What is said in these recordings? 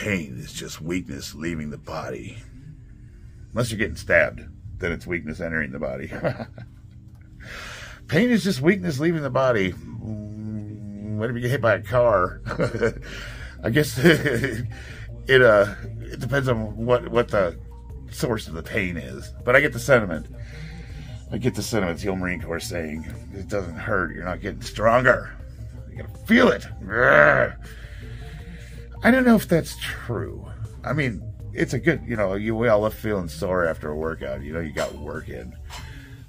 pain is just weakness leaving the body. Unless you're getting stabbed, then it's weakness entering the body. Pain is just weakness leaving the body. Whenever you get hit by a car, I guess it depends on what the source of the pain is. But I get the sentiment. It's the old Marine Corps saying, it doesn't hurt, you're not getting stronger. You gotta feel it. I don't know if that's true. I mean, it's a good, we all love feeling sore after a workout. You got work in.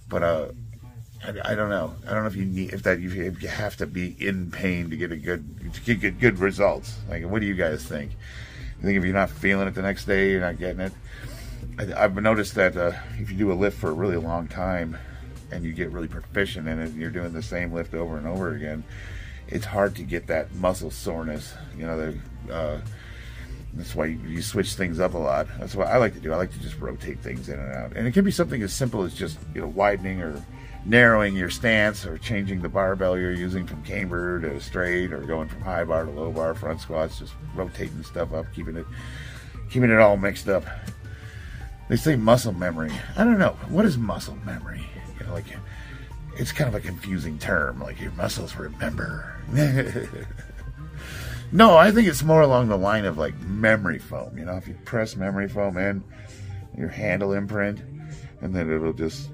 But I don't know. I don't know if you have to be in pain to get good results. Like, what do you guys think? You think if you're not feeling it the next day, you're not getting it? I've noticed that if you do a lift for a really long time and you get really proficient in it and you're doing the same lift over and over again, it's hard to get that muscle soreness. That's why you switch things up a lot. That's what I like to do. I like to just rotate things in and out. And it can be something as simple as just widening or narrowing your stance, or changing the barbell you're using from camber to straight, or going from high bar to low bar front squats, just rotating stuff up, keeping it all mixed up. They say muscle memory. I don't know. What is muscle memory? It's kind of a confusing term, like your muscles remember. No, I think it's more along the line of like memory foam. If you press memory foam in your handle imprint, and then it'll just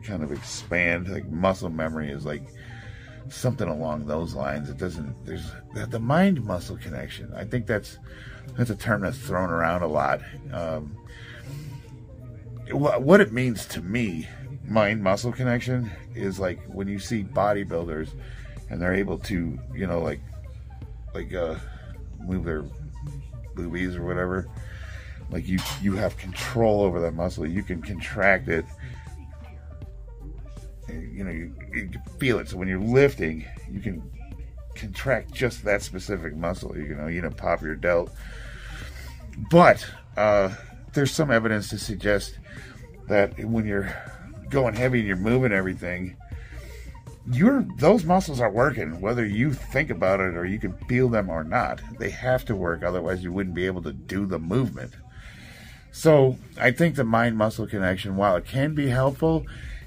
kind of expand. Like muscle memory is like something along those lines. There's the mind muscle connection. I think that's a term that's thrown around a lot. What it means to me, mind muscle connection, is like when you see bodybuilders and they're able to move their boobies or whatever. Like you have control over that muscle. You can contract it. You can feel it. So when you're lifting, you can contract just that specific muscle. You pop your delt. But there's some evidence to suggest that when you're going heavy and you're moving everything, those muscles are working, whether you think about it or you can feel them or not. They have to work, otherwise you wouldn't be able to do the movement. So I think the mind-muscle connection, while it can be helpful,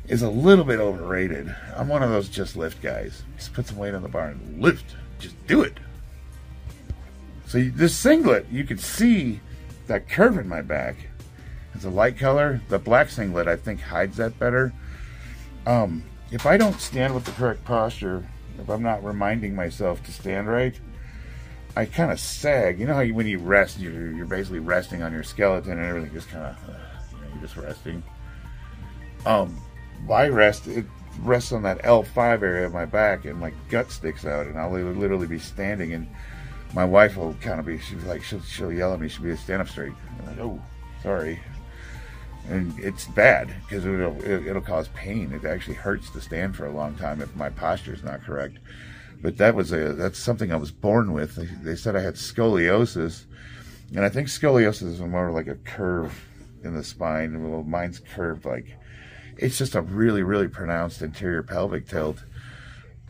is a little bit overrated. I'm one of those just lift guys. Just put some weight on the bar and lift. Just do it. So this singlet, you can see that curve in my back. It's a light color. The black singlet, I think, hides that better. If I don't stand with the correct posture, if I'm not reminding myself to stand right, I kind of sag. You know how when you rest, you're basically resting on your skeleton and everything just kind of, you're just resting. I rest, it rests on that L5 area of my back, and my gut sticks out, and I'll literally be standing, and my wife will kind of be, she'll yell at me, she'll be stand up straight. I'm like, oh, sorry. And it's bad because it'll cause pain. It actually hurts to stand for a long time if my posture is not correct. But that's something I was born with. They said I had scoliosis, and I think scoliosis is more like a curve in the spine. Well, mine's curved like, it's just a really, really pronounced anterior pelvic tilt,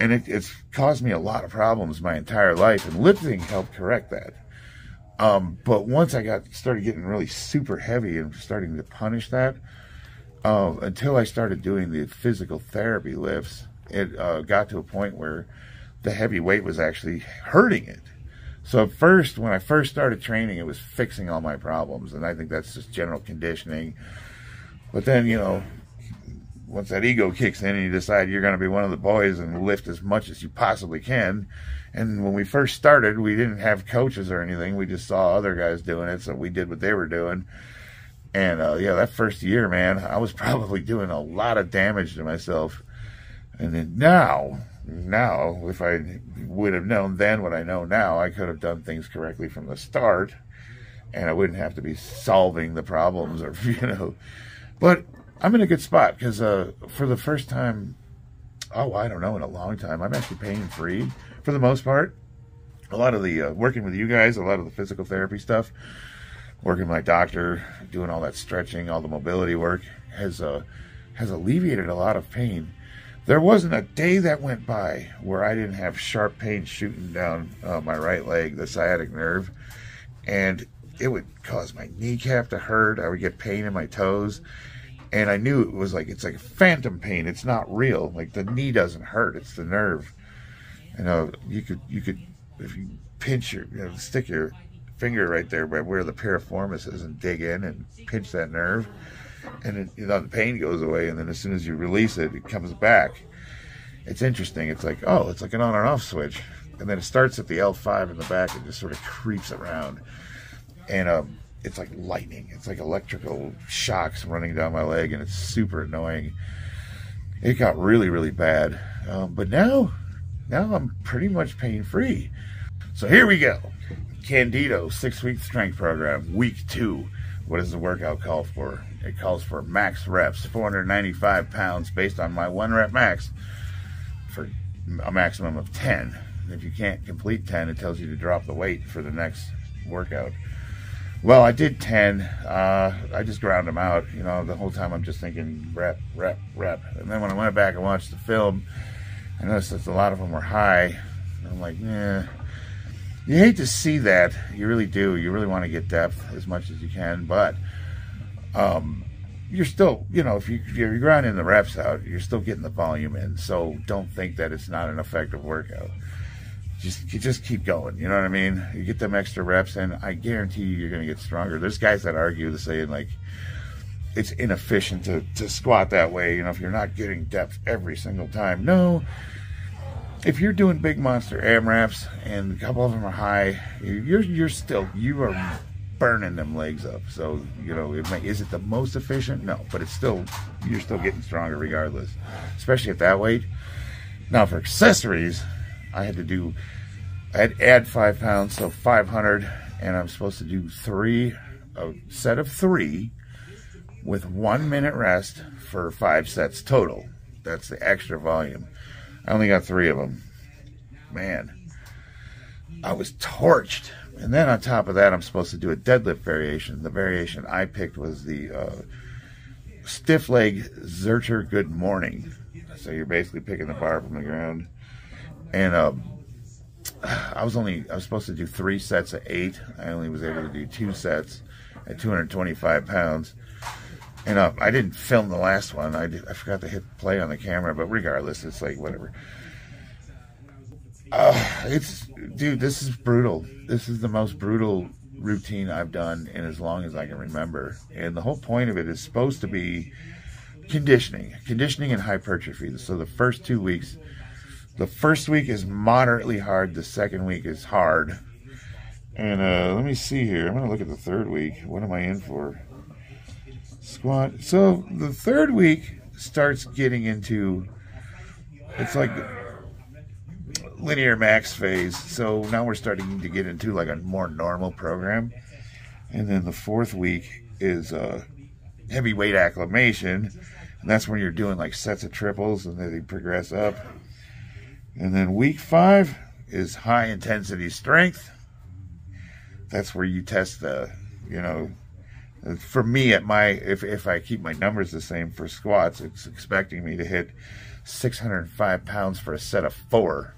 and it's caused me a lot of problems my entire life. And lifting helped correct that. But once I started getting really super heavy and starting to punish that, until I started doing the physical therapy lifts, it got to a point where the heavy weight was actually hurting it. So at first, when I first started training, it was fixing all my problems, and I think that's just general conditioning. But then, once that ego kicks in and you decide you're going to be one of the boys and lift as much as you possibly can. And when we first started, we didn't have coaches or anything. We just saw other guys doing it, so we did what they were doing. And that first year, man, I was probably doing a lot of damage to myself. And then now, if I would have known then what I know now, I could have done things correctly from the start, and I wouldn't have to be solving the problems or, But I'm in a good spot because for the first time, I don't know, in a long time, I'm actually pain-free for the most part. A lot of the working with you guys, a lot of the physical therapy stuff, working with my doctor, doing all that stretching, all the mobility work has alleviated a lot of pain. There wasn't a day that went by where I didn't have sharp pain shooting down my right leg, the sciatic nerve. And it would cause my kneecap to hurt. I would get pain in my toes. And I knew it was like, it's like a phantom pain. It's not real. Like the knee doesn't hurt. It's the nerve. You know, you could, if you pinch stick your finger right there by where the piriformis is and dig in and pinch that nerve, and it, the pain goes away. And then as soon as you release it, it comes back. It's interesting. It's like, oh, it's like an on and off switch. And then it starts at the L5 in the back and just sort of creeps around. And it's like lightning. It's like electrical shocks running down my leg, and it's super annoying. It got really, really bad. But now I'm pretty much pain-free. So here we go. Candido 6-week strength program, week 2. What does the workout call for? It calls for max reps, 495 pounds based on my 1 rep max for a maximum of 10. If you can't complete 10, it tells you to drop the weight for the next workout. Well, I did 10. I just ground them out. You know, the whole time I'm just thinking rep, rep, rep. And then when I went back and watched the film, I noticed that a lot of them were high. I'm like, yeah. You hate to see that. You really do. You really want to get depth as much as you can. But you're still, you know, if you're grinding the reps out, you're still getting the volume in. So don't think that it's not an effective workout. Just keep going. You know what I mean? You get them extra reps, and I guarantee you're going to get stronger. There's guys that argue to say, like, it's inefficient to squat that way, you know, if you're not getting depth every single time. No. If you're doing big monster AMRAPs and a couple of them are high, you are burning them legs up. So, you know, is it the most efficient? No, but you're still getting stronger regardless, especially at that weight. Now for accessories, I had to add 5 pounds, so 500, and I'm supposed to do a set of 3 with 1 minute rest for 5 sets total. That's the extra volume. I only got 3 of them. Man, I was torched. And then on top of that, I'm supposed to do a deadlift variation. The variation I picked was the stiff leg Zercher Good Morning. So you're basically picking the bar from the ground. And I was supposed to do 3 sets of 8. I only was able to do 2 sets at 225 pounds. And I didn't film the last one. I forgot to hit play on the camera, but regardless, it's like whatever. Dude, this is brutal. This is the most brutal routine I've done in as long as I can remember. And the whole point of it is supposed to be conditioning and hypertrophy. So the first 2 weeks, the first week is moderately hard. The second week is hard. And let me see here. I'm going to look at the third week. What am I in for? Squat. So the third week starts getting into, it's like linear max phase. So now we're starting to get into like a more normal program. And then the fourth week is heavyweight acclimation. And that's when you're doing like sets of triples and then they progress up. And then week 5 is high intensity strength. That's where you test the, you know, for me, if I keep my numbers the same for squats, it's expecting me to hit 605 pounds for a set of 4.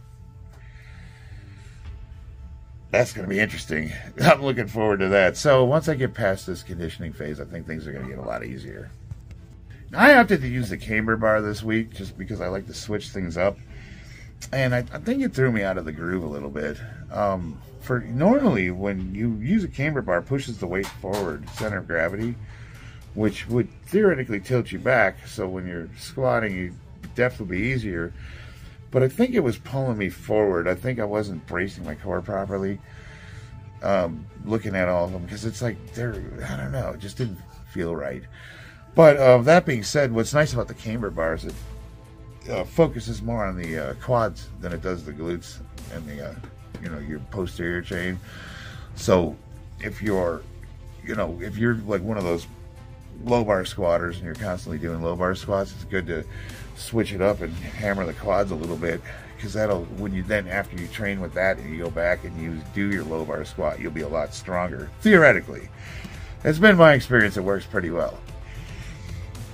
That's going to be interesting. I'm looking forward to that. So once I get past this conditioning phase, I think things are going to get a lot easier. I opted to use the camber bar this week just because I like to switch things up. And I think it threw me out of the groove a little bit. Normally, when you use a camber bar, pushes the weight forward, center of gravity, which would theoretically tilt you back. So when you're squatting, depth will be easier. But I think it was pulling me forward. I think I wasn't bracing my core properly. Looking at all of them, because it's like I don't know, it just didn't feel right. But that being said, what's nice about the camber bar is it focuses more on the quads than it does the glutes and the your posterior chain. So if you're like one of those low bar squatters and you're constantly doing low bar squats, it's good to switch it up and hammer the quads a little bit, because after you train with that and you go back and you do your low bar squat, you'll be a lot stronger theoretically. It's been my experience. It works pretty well.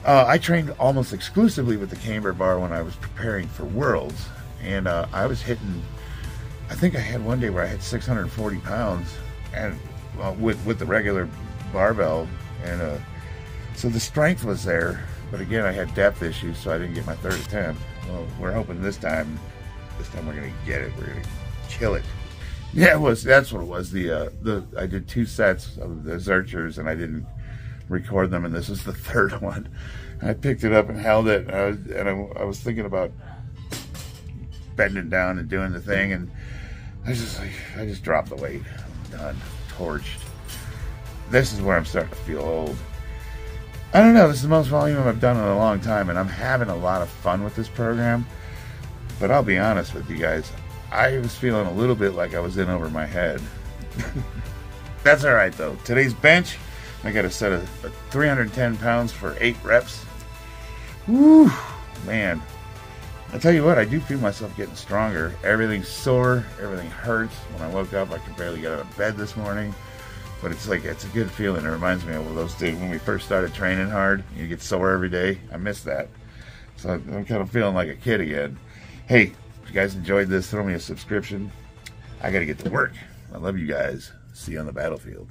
I trained almost exclusively with the camber bar when I was preparing for Worlds, and I was hitting, I think I had one day where I hit 640 pounds, and with the regular barbell, and so the strength was there. But again, I had depth issues, so I didn't get my third attempt. Well, we're hoping this time we're gonna get it. We're gonna kill it. Yeah, that's what it was. I did 2 sets of the Zerchers, and I didn't record them, and this was the third one. I picked it up and held it, and I was thinking about bending down and doing the thing, and I just dropped the weight. I'm done, torched. This is where I'm starting to feel old. I don't know, this is the most volume I've done in a long time, and I'm having a lot of fun with this program. But I'll be honest with you guys, I was feeling a little bit like I was in over my head. That's alright though. Today's bench, I got a set of 310 pounds for 8 reps. Woo, man. I tell you what, I do feel myself getting stronger. Everything's sore, everything hurts. When I woke up, I could barely get out of bed this morning. But it's a good feeling. It reminds me of those days when we first started training hard. You get sore every day. I miss that. So I'm kind of feeling like a kid again. Hey, if you guys enjoyed this, throw me a subscription. I got to get to work. I love you guys. See you on the battlefield.